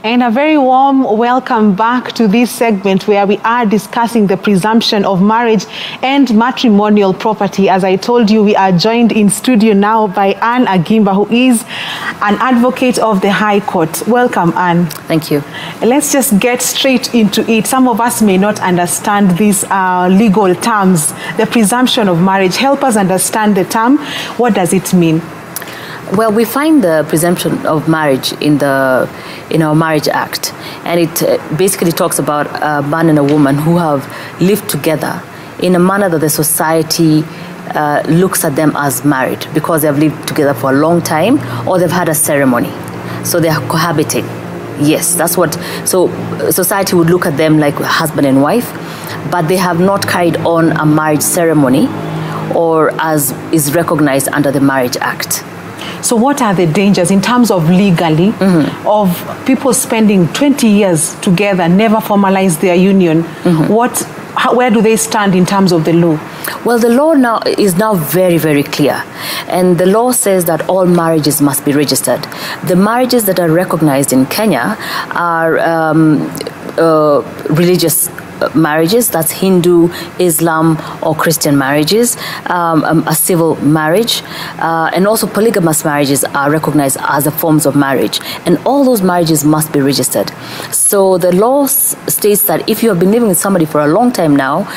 And a very warm welcome back to this segment where we are discussing the presumption of marriage and matrimonial property. As I told you, we are joined in studio now by Anne Agimba, who is an advocate of the High Court. Welcome, Anne. Thank you. Let's just get straight into it. Some of us may not understand these legal terms. The presumption of marriage. Help us understand the term. What does it mean? Well, we find the presumption of marriage in our Marriage Act, and it basically talks about a man and a woman who have lived together in a manner that the society looks at them as married because they have lived together for a long time or they've had a ceremony. So they are cohabiting. Yes, that's what. So society would look at them like husband and wife, but they have not carried on a marriage ceremony or as is recognized under the Marriage Act. So what are the dangers in terms of legally of people spending 20 years together, never formalize their union? Where do they stand in terms of the law? Well, the law now is very, very clear. And the law says that all marriages must be registered. The marriages that are recognized in Kenya are religious marriages, that's Hindu, Islam, or Christian marriages, a civil marriage, and also polygamous marriages are recognized as the forms of marriage, and all those marriages must be registered. So the law states that if you have been living with somebody for a long time now,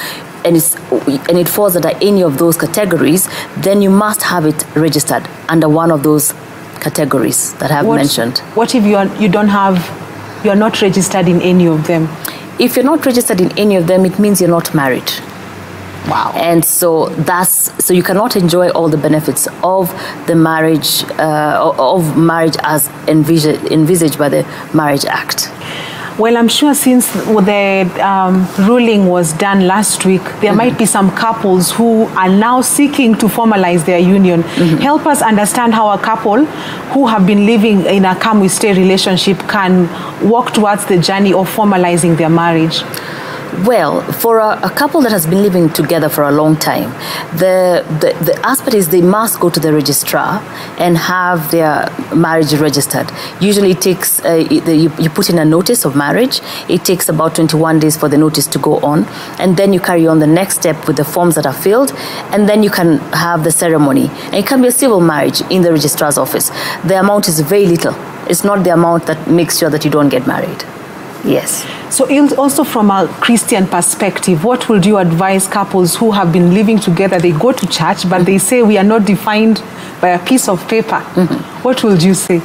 and it falls under any of those categories, then you must have it registered under one of those categories that I have mentioned. What if you are not registered in any of them? If you're not registered in any of them, it means you're not married. Wow. And so you cannot enjoy all the benefits of the marriage, as envisaged by the Marriage Act. Well, I'm sure since the ruling was done last week, there might be some couples who are now seeking to formalize their union. Help us understand how a couple who have been living in a come-we-stay relationship can walk towards the journey of formalizing their marriage. Well, for a couple that has been living together for a long time, the aspect is they must go to the registrar and have their marriage registered. Usually it takes, you put in a notice of marriage. It takes about 21 days for the notice to go on. And then you carry on the next step with the forms that are filled. And then you can have the ceremony. And it can be a civil marriage in the registrar's office. The amount is very little. It's not the amount that makes sure that you don't get married. Yes. So also from a Christian perspective, what would you advise couples who have been living together? They go to church, but they say we are not defined by a piece of paper. What would you say?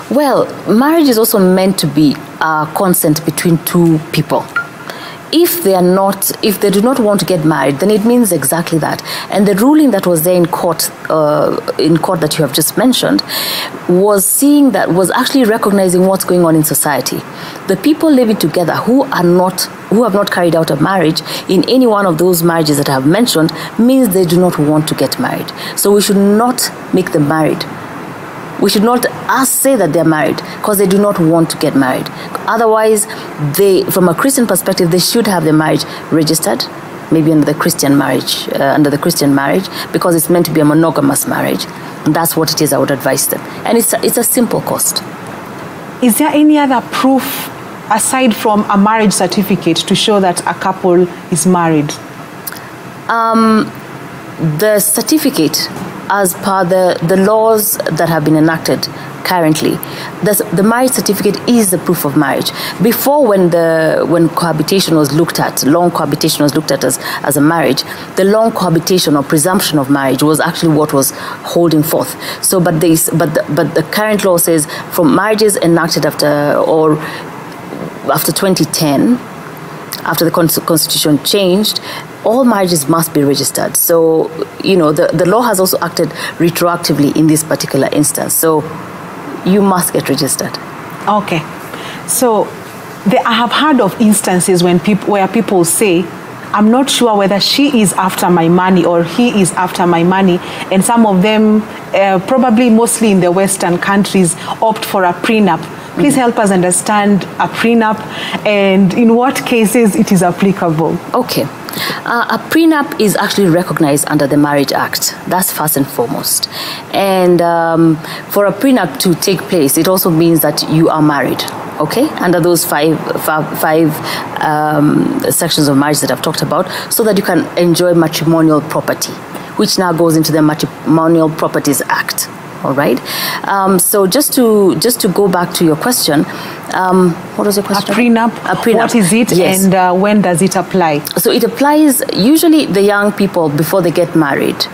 Well, marriage is also meant to be a consent between two people. If they do not want to get married, then it means exactly that. And the ruling that was there in court that you have just mentioned was actually recognizing what's going on in society. The people living together who have not carried out a marriage in any one of those marriages that I have mentioned means they do not want to get married. So we should not make them married. We should not say that they're married because they do not want to get married. Otherwise, from a Christian perspective, they should have their marriage registered, maybe under the Christian marriage, because it's meant to be a monogamous marriage. And that's what it is. I would advise them, and it's a simple cost. Is there any other proof aside from a marriage certificate to show that a couple is married? The certificate, as per the laws that have been enacted currently, the marriage certificate is the proof of marriage. Before, when cohabitation was looked at, long cohabitation was looked at as a marriage, the long cohabitation or presumption of marriage was actually what was holding forth. So, but the current law says from marriages enacted after 2010, after the constitution changed, all marriages must be registered. So, the law has also acted retroactively in this particular instance. So, you must get registered. Okay. So, I have heard of instances where people say, I'm not sure whether she is after my money or he is after my money. And some of them, probably mostly in the Western countries, opt for a prenup. Please help us understand a prenup and in what cases it is applicable. Okay. A prenup is actually recognized under the Marriage Act. That's first and foremost. And for a prenup to take place, it also means that you are married. okay, under those five sections of marriage that I've talked about, so that you can enjoy matrimonial property, which now goes into the Matrimonial Properties Act. All right. So just to go back to your question, what was your question? A prenup. A prenup. What is it, yes. and when does it apply? So it applies, usually the young people before they get married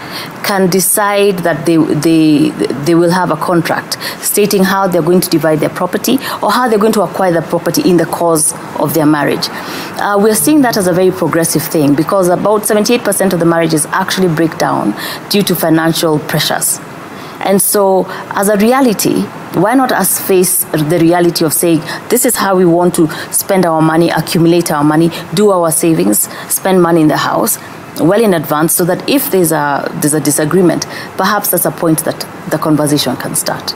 can decide that they will have a contract stating how they're going to divide their property or how they're going to acquire the property in the course of their marriage. We're seeing that as a very progressive thing, because about 78% of the marriages actually break down due to financial pressures. And so, as a reality, why not us face the reality of saying, this is how we want to spend our money, accumulate our money, do our savings, spend money in the house well in advance, so that if there's a disagreement, perhaps that's a point that the conversation can start.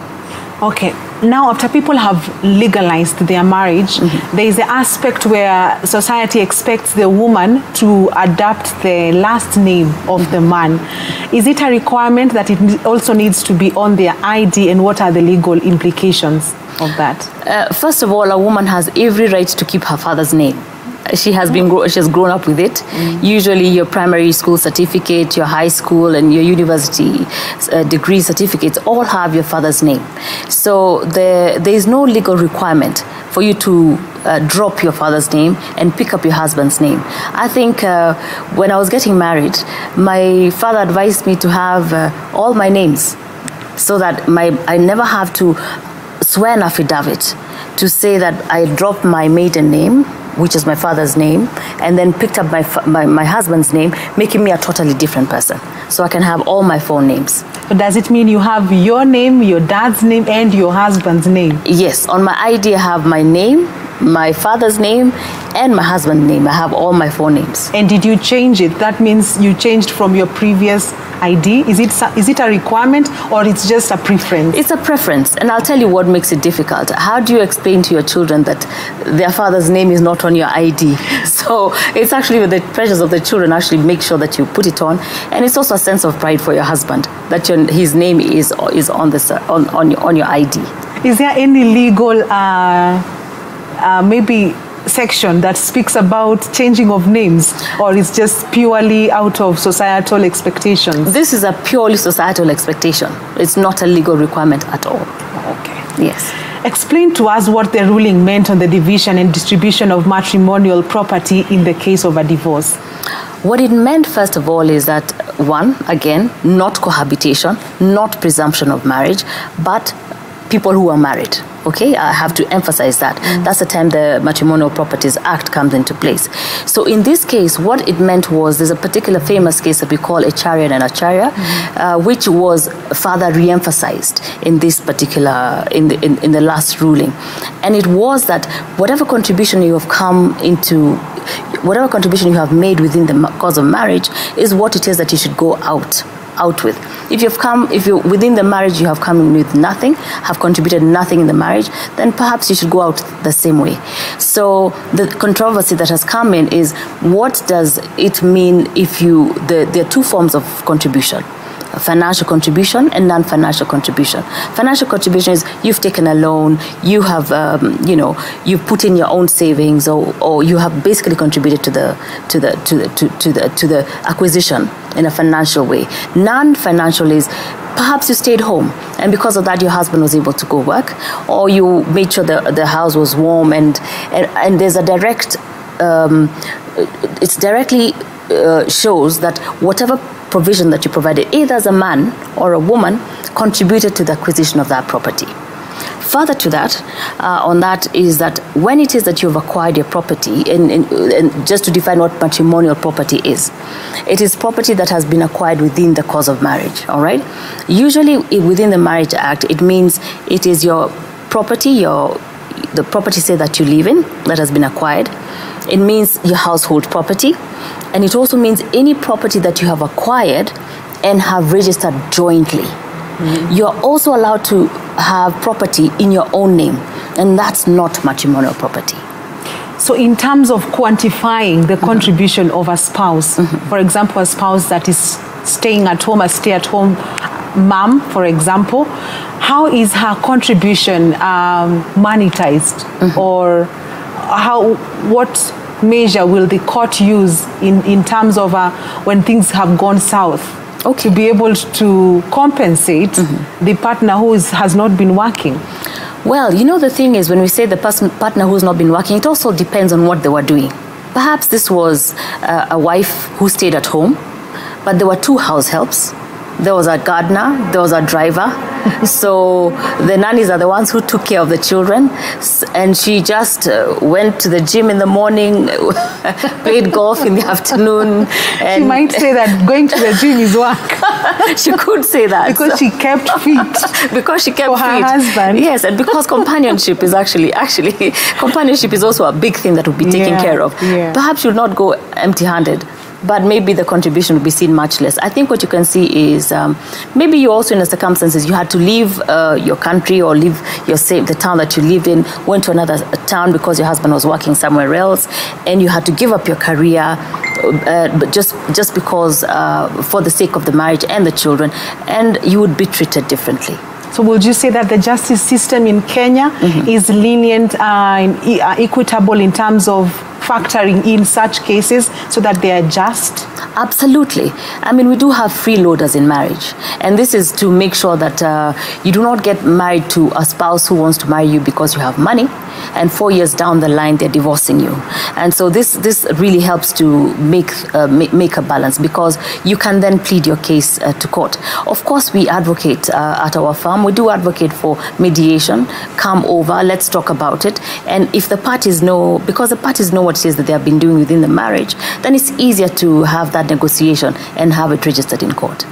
Okay. Now, after people have legalized their marriage, there is the aspect where society expects the woman to adopt the last name of the man. Is it a requirement that it also needs to be on their ID, and what are the legal implications of that? First of all, a woman has every right to keep her father's name. She has grown up with it. Usually your primary school certificate, your high school and your university degree certificates all have your father's name. So there is no legal requirement for you to drop your father's name and pick up your husband's name. I think when I was getting married, my father advised me to have all my names, so that I never have to swear an affidavit to say that I dropped my maiden name, which is my father's name, and then picked up my husband's name, making me a totally different person. So I can have all my 4 names. So does it mean you have your name, your dad's name, and your husband's name? Yes. On my ID, I have my name, my father's name, and my husband's name. I have all my 4 names. And did you change it? That means you changed from your previous ID? Is it a requirement, or it's just a preference? It's a preference, and I'll tell you what makes it difficult. How do you explain to your children that their father's name is not on your ID? So it's actually with the pressures of the children, actually make sure that you put it on, and it's also a sense of pride for your husband that his name is on your ID. Is there any legal maybe section that speaks about changing of names, or it's just purely out of societal expectations? This is a purely societal expectation. It's not a legal requirement at all. Okay. Yes. Explain to us what the ruling meant on the division and distribution of matrimonial property in the case of a divorce. What it meant, first of all, is that, one, again, not cohabitation, not presumption of marriage, but people who are married. Okay, I have to emphasize that. That's the time the Matrimonial Properties Act comes into place. So in this case, what it meant was, there's a particular famous case that we call Acharya and Acharya, which was further re-emphasized in this particular, in the last ruling. And it was that whatever contribution you have whatever contribution you have made within the cause of marriage is what it is that you should go out with. If you within the marriage you have come in with nothing, have contributed nothing in the marriage, then perhaps you should go out the same way. So the controversy that has come in is, what does it mean if there are 2 forms of contribution: financial contribution and non-financial contribution. Financial contribution is you've taken a loan, you have you've put in your own savings, or you have basically contributed to the acquisition in a financial way. Non-financial is perhaps you stayed home, and because of that your husband was able to go work, or you made sure the house was warm, and there's a direct it's directly shows that whatever provision that you provided, either as a man or a woman, contributed to the acquisition of that property. Further to that, on that is that when it is that you've acquired your property, and just to define what matrimonial property is, it is property that has been acquired within the cause of marriage, all right? Usually within the Marriage Act, it means it is your property, the property, say, that you live in, that has been acquired. It means your household property, and it also means any property that you have acquired and have registered jointly. You're also allowed to have property in your own name, and that's not matrimonial property. So in terms of quantifying the contribution of a spouse, for example, a spouse that is staying at home, a stay-at-home mom, for example, how is her contribution monetized? Or what measure will the court use in terms of when things have gone south? To be able to compensate the partner who has not been working? Well, you know, the thing is, when we say the partner who's not been working, it also depends on what they were doing. Perhaps this was a wife who stayed at home, but there were 2 house helps. There was a gardener, there was a driver. So the nannies are the ones who took care of the children. And she just went to the gym in the morning, played golf in the afternoon. And she might say that going to the gym is work. She could say that. Because she kept fit. Because she kept for her husband. Yes, and because companionship is actually companionship is also a big thing that will be taken care of. Yeah. Perhaps you'll not go empty-handed, but maybe the contribution will be seen much less. I think what you can see is maybe you also, in the circumstances, you had to leave your country or leave the town that you lived in, went to another town because your husband was working somewhere else, and you had to give up your career but just because for the sake of the marriage and the children, and you would be treated differently. So would you say that the justice system in Kenya is lenient and equitable in terms of factoring in such cases so that they are just? Absolutely. I mean, we do have freeloaders in marriage, and this is to make sure that you do not get married to a spouse who wants to marry you because you have money, and 4 years down the line they're divorcing you. And so this really helps to make a balance, because you can then plead your case to court. Of course, we advocate at our firm. We do advocate for mediation. Come over, let's talk about it. And if the parties know, because the parties know what it is that they have been doing within the marriage, then it's easier to have that negotiation and have it registered in court.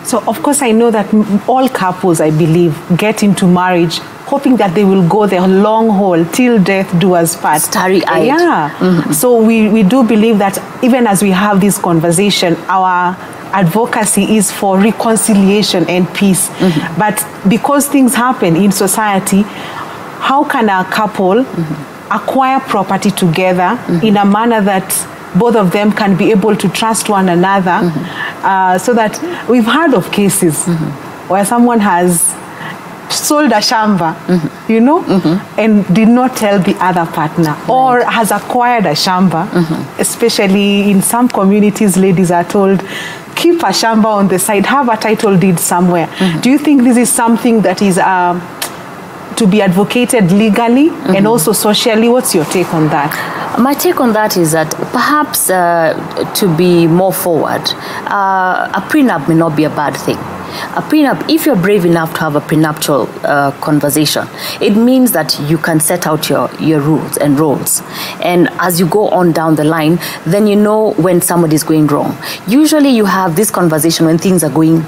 So, of course, I know that all couples, I believe, get into marriage hoping that they will go the long haul till death do us part. Starry-eyed. Yeah. So we do believe that even as we have this conversation, our advocacy is for reconciliation and peace. But because things happen in society, how can a couple acquire property together in a manner that both of them can be able to trust one another, so that we've heard of cases where someone has sold a shamba, you know, and did not tell the other partner, or has acquired a shamba. Especially in some communities, ladies are told, keep a shamba on the side, have a title deed somewhere. Do you think this is something that is to be advocated legally and also socially? What's your take on that? My take on that is that perhaps to be more forward, a prenup may not be a bad thing. A prenup, if you're brave enough to have a prenuptial conversation, it means that you can set out your rules and roles. And as you go on down the line, then you know when somebody is going wrong. Usually you have this conversation when things are going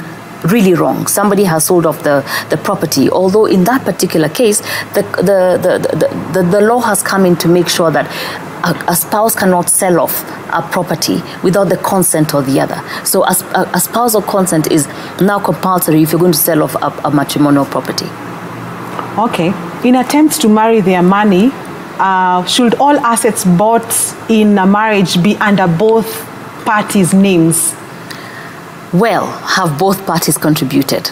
really wrong. Somebody has sold off the property, although in that particular case, the law has come in to make sure that a spouse cannot sell off a property without the consent of the other. So a spousal consent is now compulsory if you're going to sell off a matrimonial property. Okay. In attempts to marry their money, should all assets bought in a marriage be under both parties' names? Well, have both parties contributed?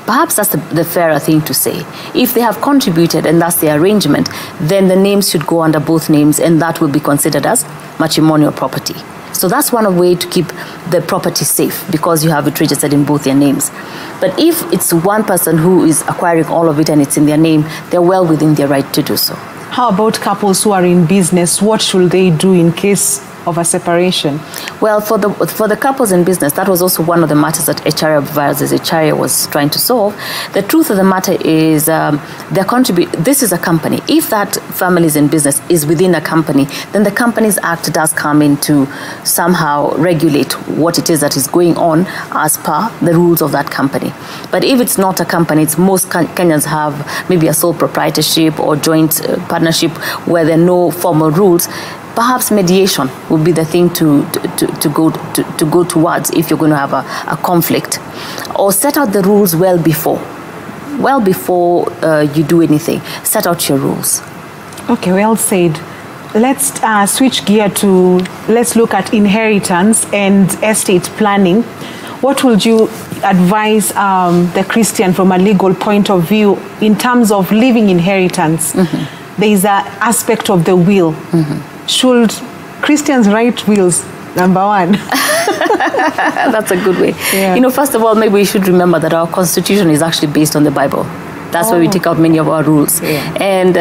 Perhaps that's the fairer thing to say. If they have contributed and that's the arrangement, then the names should go under both names, and that will be considered as matrimonial property. So that's one way to keep the property safe, because you have it registered in both their names. But if it's one person who is acquiring all of it and it's in their name, they're well within their right to do so. How about couples who are in business? What should they do in case of a separation? Well, for the couples in business, that was also one of the matters that HRA versus HRA was trying to solve. The truth of the matter is this is a company. If that family is in business, is within a company, then the Companies Act does come in to somehow regulate what it is that is going on as per the rules of that company. But if it's not a company, it's most Kenyans have maybe a sole proprietorship or joint partnership where there are no formal rules. Perhaps mediation would be the thing to go towards if you're going to have a conflict, or set out the rules well before you do anything. Set out your rules. Okay, well said. Let's switch gear to, let's look at inheritance and estate planning. what would you advise the Christian from a legal point of view in terms of leaving inheritance? There is an aspect of the will. Should Christians write wills? Number one. That's a good way. Yeah. You know, first of all, maybe we should remember that our constitution is actually based on the Bible. That's where we take out many of our rules. Yeah. And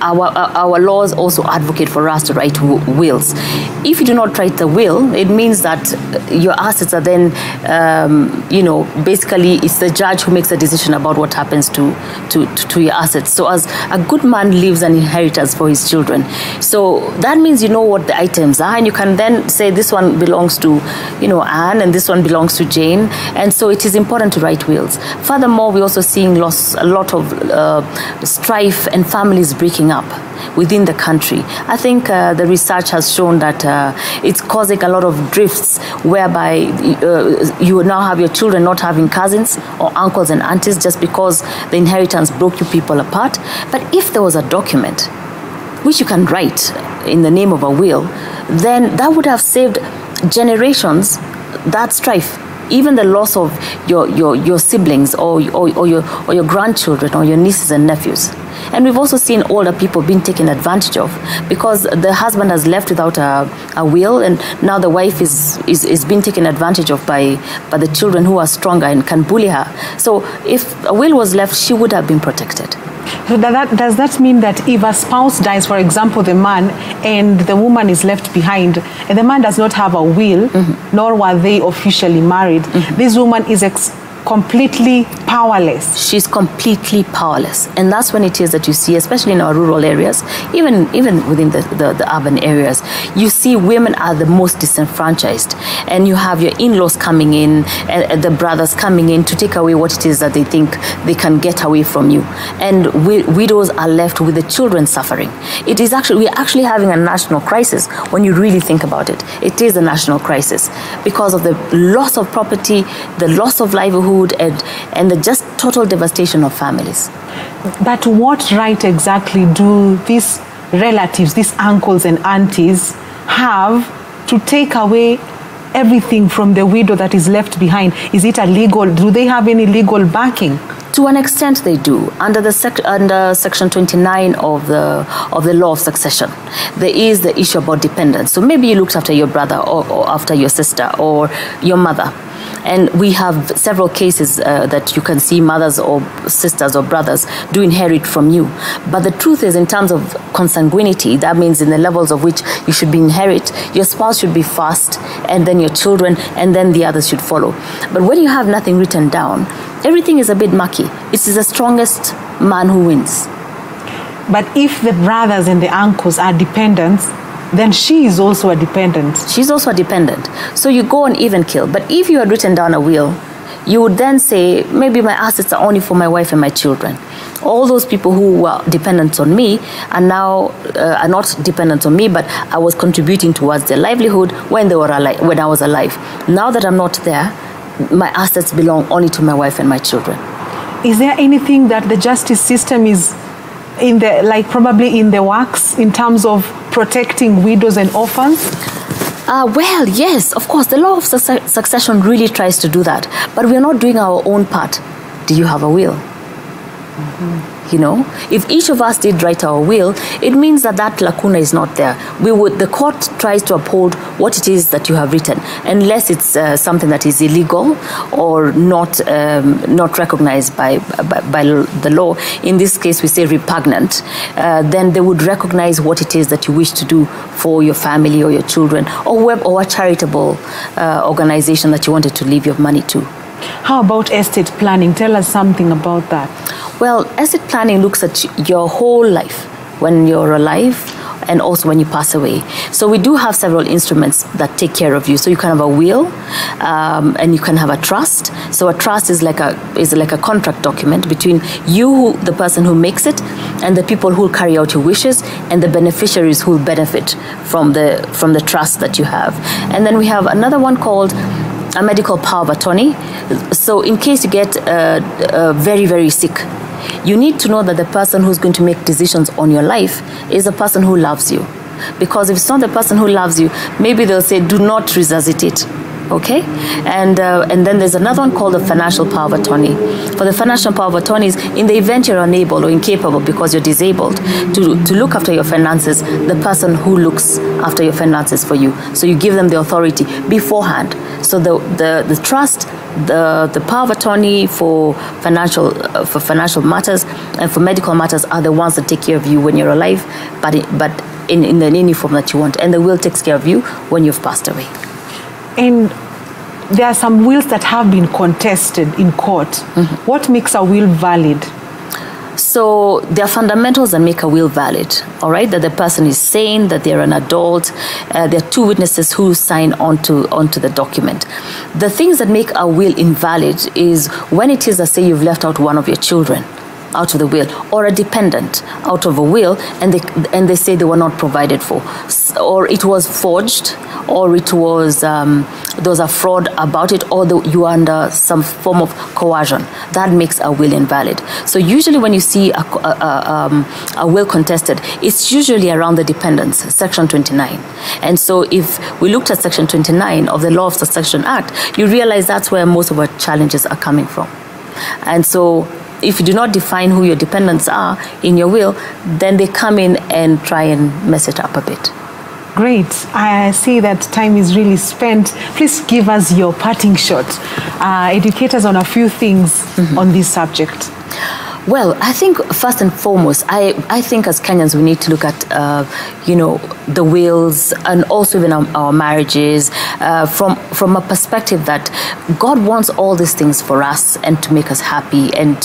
our laws also advocate for us to write wills. If you do not write the will, it means that your assets are then, basically it's the judge who makes a decision about what happens to your assets. So as a good man leaves an inheritance for his children. So that means you know what the items are, and you can then say this one belongs to, Anne, and this one belongs to Jane. And so it is important to write wills. Furthermore, we're also seeing a lot of strife and families breaking up within the country. I think the research has shown that it's causing a lot of drifts whereby you now have your children not having cousins or uncles and aunties just because the inheritance broke you people apart. But if there was a document which you can write in the name of a will, then that would have saved generations that strife. Even the loss of your siblings or your grandchildren or your nieces and nephews. And we've also seen older people being taken advantage of because the husband has left without a will, and now the wife is being taken advantage of by the children who are stronger and can bully her. So if a will was left, she would have been protected. So does that mean that if a spouse dies, for example, the man, and the woman is left behind, and the man does not have a will, nor were they officially married, this woman is completely powerless? She's completely powerless. And that's when it is that you see, especially in our rural areas, even within the urban areas, you see women are the most disenfranchised. And you have your in-laws coming in, and the brothers coming in to take away what it is that they think they can get away from you. And widows are left with the children suffering. It is actually, we're actually having a national crisis when you really think about it. It is a national crisis because of the loss of property, the loss of livelihood, and the just total devastation of families. But what right exactly do these relatives, these uncles and aunties, have to take away everything from the widow that is left behind? Is it illegal? Do they have any legal backing? To an extent, they do. Under Section 29 of the law of succession, there is the issue about dependence. So maybe you looked after your brother or after your sister or your mother. And we have several cases that you can see mothers or sisters or brothers do inherit from you. But the truth is, in terms of consanguinity, that means in the levels of which you should be inherit, your spouse should be first, and then your children, and then the others should follow. But when you have nothing written down, everything is a bit mucky. It is the strongest man who wins. But if the brothers and the uncles are dependents, then she is also a dependent. She's also a dependent. So you go on even kill. But if you had written down a will, you would then say, maybe my assets are only for my wife and my children. All those people who were dependent on me are now are not dependent on me, but I was contributing towards their livelihood when they were alive, when I was alive. Now that I'm not there, my assets belong only to my wife and my children. Is there anything that the justice system is probably in the works in terms of protecting widows and orphans? Well, yes, of course. The law of succession really tries to do that. But we're not doing our own part. Do you have a will? You know, if each of us did write our will, it means that that lacuna is not there. The court tries to uphold what it is that you have written, unless it's something that is illegal or not recognized by the law. In this case, we say repugnant. Then they would recognize what it is that you wish to do for your family or your children, or a charitable organization that you wanted to leave your money to. How about estate planning? Tell us something about that. Well, estate planning looks at your whole life when you're alive and also when you pass away. So we do have several instruments that take care of you. So you can have a will, and you can have a trust. So a trust is like a contract document between you, the person who makes it, and the people who will carry out your wishes, and the beneficiaries who will benefit from the trust that you have. And then we have another one called a medical power of attorney. So in case you get very, very sick, you need to know that the person who's going to make decisions on your life is the person who loves you. Because if it's not the person who loves you, maybe they'll say, do not resuscitate. Okay, and then there's another one called the financial power of attorney. For the financial power of attorney is in the event you're unable or incapable because you're disabled to look after your finances, the person who looks after your finances for you. So you give them the authority beforehand. So the trust, the power of attorney for financial matters and for medical matters are the ones that take care of you when you're alive, but in any form that you want, and the will takes care of you when you've passed away. And there are some wills that have been contested in court. Mm-hmm. What makes a will valid? So there are fundamentals that make a will valid, all right? That the person is sane, that they're an adult. There are two witnesses who sign onto the document. The things that make a will invalid is when it is, say, you've left out one of your children out of the will, or a dependent out of a will, and they say they were not provided for, or it was forged, or it was there was a fraud about it, or you are under some form of coercion. That makes a will invalid. So usually when you see a will contested, it's usually around the dependents, Section 29. And so if we looked at Section 29 of the Law of Succession Act, you realize that's where most of our challenges are coming from. And so if you do not define who your dependents are in your will, then they come in and try and mess it up a bit. Great. I see that time is really spent. Please give us your parting shot. Educate us on a few things on this subject. Well, I think first and foremost, I think as Kenyans we need to look at, the wills and also even our marriages from a perspective that God wants all these things for us and to make us happy and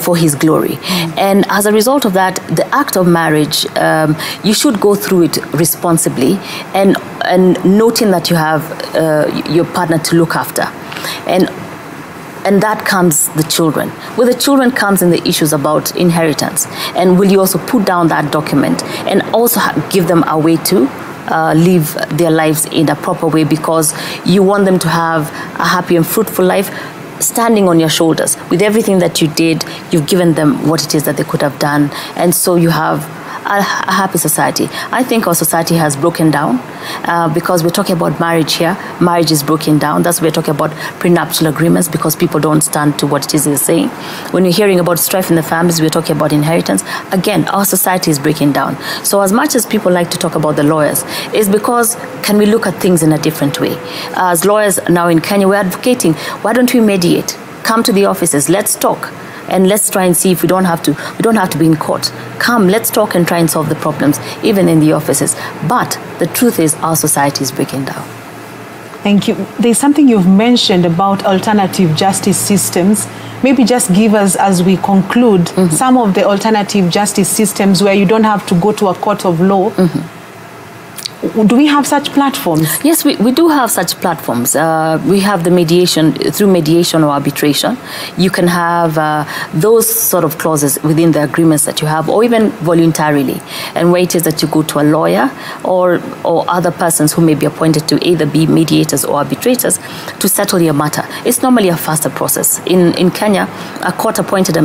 for His glory. And as a result of that, the act of marriage, you should go through it responsibly and noting that you have your partner to look after. And that comes the children. With the children comes in the issues about inheritance. And will you also put down that document and also give them a way to live their lives in a proper way, because you want them to have a happy and fruitful life standing on your shoulders. With everything that you did, you've given them what it is that they could have done. And so you have a happy society. I think our society has broken down because we're talking about marriage here. Marriage is broken down. That's why we're talking about prenuptial agreements, because people don't stand to what it is they're saying. When you're hearing about strife in the families, we're talking about inheritance. Again, our society is breaking down. So as much as people like to talk about the lawyers, it's because can we look at things in a different way? As lawyers now in Kenya, we're advocating, why don't we mediate? Come to the offices, let's talk. And let's try and see if we don't have to be in court. Come, let's talk and try and solve the problems, even in the offices. But the truth is, our society is breaking down. Thank you. There's something you've mentioned about alternative justice systems. Maybe just give us, as we conclude, some of the alternative justice systems where you don't have to go to a court of law. Do we have such platforms? Yes, we do have such platforms. We have the mediation, through mediation or arbitration. You can have those sort of clauses within the agreements that you have, or even voluntarily. And where it is that you go to a lawyer or other persons who may be appointed to either be mediators or arbitrators to settle your matter. It's normally a faster process. In Kenya, a court-appointed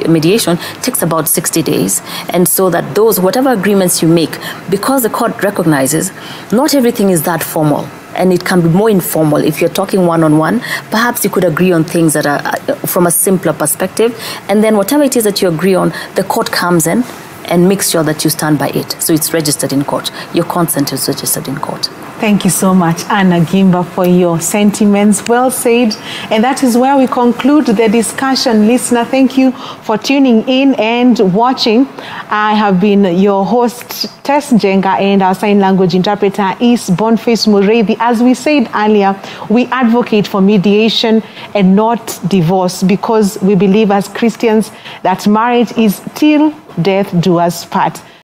mediation takes about 60 days. And so that whatever agreements you make, because the court recognizes not everything is that formal, and it can be more informal. If you're talking one-on-one, perhaps you could agree on things that are from a simpler perspective, and then whatever it is that you agree on, the court comes in and makes sure that you stand by it. So it's registered in court. Your consent is registered in court. Thank you so much, Anna Gimba, for your sentiments. Well said. And that is where we conclude the discussion. Listener, thank you for tuning in and watching. I have been your host, Tess Njenga, and our sign language interpreter is Boniface Mureithi. As we said earlier, we advocate for mediation and not divorce, because we believe as Christians that marriage is till death do us part.